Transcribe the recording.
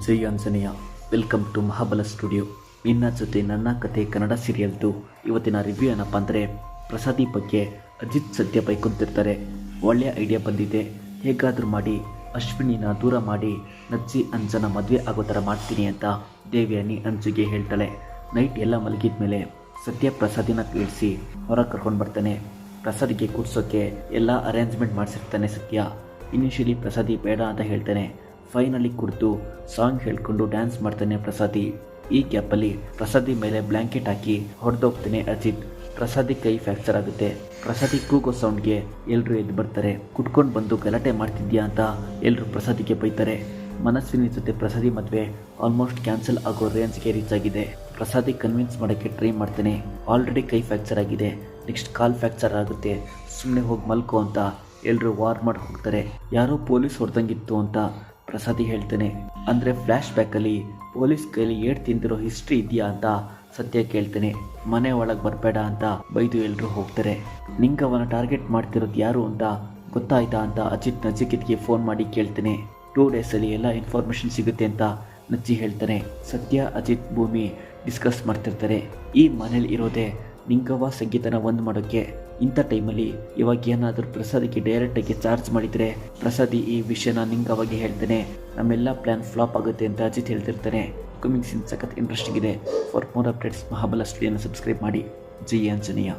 Jai Anjaneya. Welcome to Mahabala studio. ನಿನ್ನ ಜೊತೆ ನನ್ನ ಕತೆ ಕನ್ನಡ ಸೀರಿಯಲ್ದು ಇವತ್ತಿನ ರಿವ್ಯೂ ಏನಪ್ಪ ಅಂದರೆ, ಪ್ರಸಾದಿ ಬಗ್ಗೆ ಅಜಿತ್ ಸದ್ಯ ಬೈಕೊಂತಿರ್ತಾರೆ. ಒಳ್ಳೆಯ ಐಡಿಯಾ ಬಂದಿದೆ, ಹೇಗಾದರೂ ಮಾಡಿ ಅಶ್ವಿನಿನ ದೂರ ಮಾಡಿ ನಜ್ಜಿ ಅಂಜನ ಮದುವೆ ಆಗೋ ಥರ ಮಾಡ್ತೀನಿ ಅಂತ ದೇವ್ಯಾನಿ ಅಂಜುಗೆ ಹೇಳ್ತಾಳೆ. ನೈಟ್ ಎಲ್ಲ ಮಲಗಿದ ಮೇಲೆ ಸದ್ಯ ಪ್ರಸಾದಿನ ಇಳಿಸಿ ಹೊರಗೆ ಕರ್ಕೊಂಡು ಬರ್ತಾನೆ. ಪ್ರಸಾದಿಗೆ ಕೂರ್ಸೋಕ್ಕೆ ಎಲ್ಲ ಅರೇಂಜ್ಮೆಂಟ್ ಮಾಡಿಸಿರ್ತಾನೆ ಸತ್ಯ. ಇನಿಷಿಯಲಿ ಪ್ರಸಾದಿ ಬೇಡ ಅಂತ ಹೇಳ್ತಾನೆ. ಫೈನಲಿ ಕುರಿತು ಸಾಂಗ್ ಹೇಳ್ಕೊಂಡು ಡ್ಯಾನ್ಸ್ ಮಾಡ್ತಾನೆ ಪ್ರಸಾದಿ. ಈ ಗ್ಯಾಪಲ್ಲಿ ಪ್ರಸಾದಿ ಮೇಲೆ ಬ್ಲ್ಯಾಂಕೆಟ್ ಹಾಕಿ ಹೊಡೆದೋಗ್ತಾನೆ ಅಜಿತ್. ಪ್ರಸಾದಿ ಕೈ ಫ್ರ್ಯಾಕ್ಚರ್ ಆಗುತ್ತೆ. ಪ್ರಸಾದಿ ಕೂಗೋ ಸೌಂಡ್ಗೆ ಎಲ್ಲರೂ ಎದ್ದು ಬರ್ತಾರೆ. ಕುಟ್ಕೊಂಡು ಬಂದು ಗಲಾಟೆ ಮಾಡ್ತಿದ್ಯಾ ಅಂತ ಎಲ್ಲರೂ ಪ್ರಸಾದಿಗೆ ಬೈತಾರೆ. ಮನಸ್ವಿನಿ ಜೊತೆ ಪ್ರಸಾದಿ ಮದುವೆ ಆಲ್ಮೋಸ್ಟ್ ಕ್ಯಾನ್ಸಲ್ ಆಗೋ ರೇಂಜ್ಗೆ ರೀಚ್ ಆಗಿದೆ. ಪ್ರಸಾದಿ ಕನ್ವಿನ್ಸ್ ಮಾಡೋಕ್ಕೆ ಟ್ರೈ ಮಾಡ್ತಾನೆ. ಆಲ್ರೆಡಿ ಕೈ ಫ್ರ್ಯಾಕ್ಚರ್ ಆಗಿದೆ, ನೆಕ್ಸ್ಟ್ ಕಾಲ್ ಫ್ರ್ಯಾಕ್ಚರ್ ಆಗುತ್ತೆ, ಸುಮ್ಮನೆ ಹೋಗಿ ಮಲ್ಕೋ ಅಂತ ಎಲ್ಲರೂ ವಾರ್ ಮಾಡಿ ಹೋಗ್ತಾರೆ. ಯಾರೋ ಪೊಲೀಸ್ ಹೊಡೆದಂಗಿತ್ತು ಅಂತ ಪ್ರಸಾದಿ ಹೇಳ್ತಾನೆ. ಅಂದರೆ ಫ್ಲ್ಯಾಶ್ ಬ್ಯಾಕಲ್ಲಿ ಪೊಲೀಸ್ ಕೈಲಿ ಏಟ್ ತಿಂದಿರೋ ಹಿಸ್ಟ್ರಿ ಇದೆಯಾ ಅಂತ ಸತ್ಯ ಕೇಳ್ತಾನೆ. ಮನೆ ಒಳಗೆ ಬರಬೇಡ ಅಂತ ಬೈದು ಎಲ್ಲರೂ ಹೋಗ್ತಾರೆ. ನಿಂಗೆ ಅವನ ಟಾರ್ಗೆಟ್ ಮಾಡ್ತಿರೋದು ಯಾರು ಅಂತ ಗೊತ್ತಾಯ್ತಾ ಅಂತ ಅಜಿತ್ ನಜಿಕಿತ್ಗೆ ಫೋನ್ ಮಾಡಿ ಕೇಳ್ತಾನೆ. 2 ಡೇಸಲ್ಲಿ ಎಲ್ಲ ಇನ್ಫಾರ್ಮೇಷನ್ ಸಿಗುತ್ತೆ ಅಂತ ನಜ್ಜಿ ಹೇಳ್ತಾನೆ. ಸತ್ಯ, ಅಜಿತ್, ಭೂಮಿ ಡಿಸ್ಕಸ್ ಮಾಡ್ತಿರ್ತಾರೆ. ಈ ಮನೇಲಿ ಇರೋದೇ ನಿಂಗವ್ವ ಸಂಗೀತನ ಒಂದು ಮಾಡೋಕ್ಕೆ. ಇಂಥ ಟೈಮಲ್ಲಿ ಇವಾಗ ಏನಾದರೂ ಪ್ರಸಾದಿಗೆ ಡೈರೆಕ್ಟಾಗಿ ಚಾರ್ಜ್ ಮಾಡಿದರೆ ಪ್ರಸಾದಿ ಈ ವಿಷಯನ ನಿಂಗವ್ವಗೆ ಹೇಳ್ತಾನೆ. ನಮ್ಮೆಲ್ಲ ಪ್ಲ್ಯಾನ್ ಫ್ಲಾಪ್ ಆಗುತ್ತೆ ಅಂತ ಅಜಿತ್ ಹೇಳ್ತಿರ್ತಾನೆ. ಕಮಿಂಗ್ ಸೀನ್ ಸಖತ್ ಇಂಟ್ರೆಸ್ಟಿಂಗ್ ಇದೆ. ಫಾರ್ ಮೋರ್ ಅಪ್ಡೇಟ್ಸ್ ಮಹಾಬಲ ಸ್ಟುಡಿಯೋನ ಸಬ್ಸ್ಕ್ರೈಬ್ ಮಾಡಿ. ಜೈ ಆಂಜನೇಯ.